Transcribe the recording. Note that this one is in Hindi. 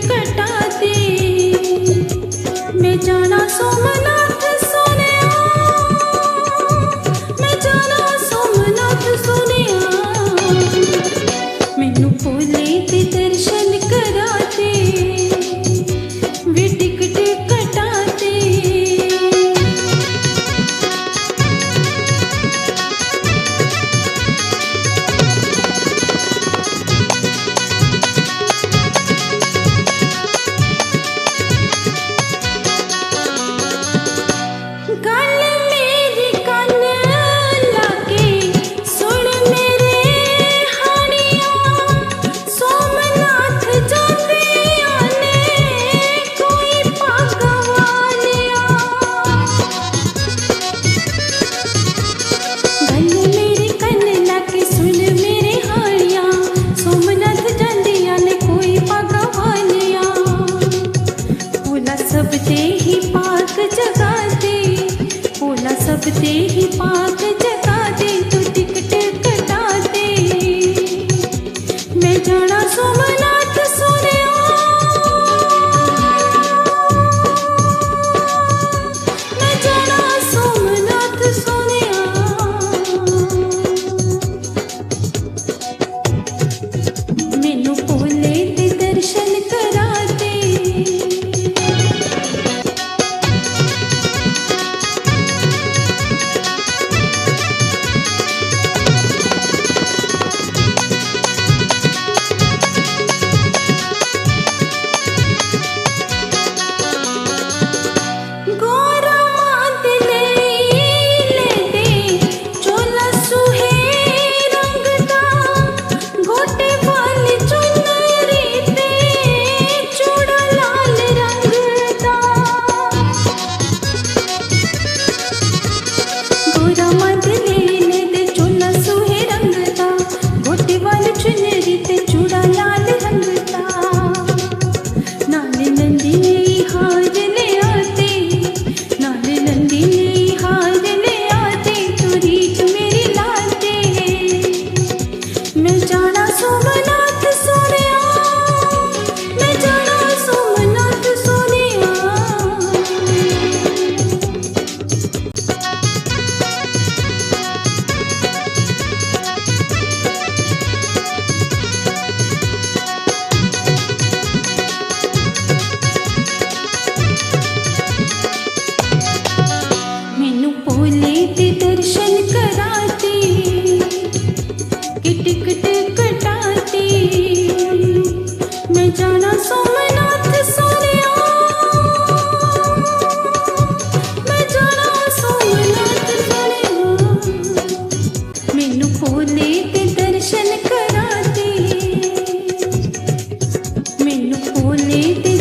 कटा दे। मैं जाना सोमनाथ सोनिया, मैं जाना सोमनाथ सोनिया। मैनू भोले दे दर्शन करा दे, वे टिकट कटा दे। सब दे ही पाक जगा दे, तू टिकट कटा दे। मैं जाना सोमनाथ सोनिया, मैं जाना सोमनाथ सोनिया। मैनू भोले दे दर्शन करा दे। दर्शन करा दे, कि टिकट कटा दे। मैं जाना सोमनाथ सोनिया, मैं जाना सोमनाथ सोनिया। मैनू भोले दे दर्शन करा दे, मैनू भोले दे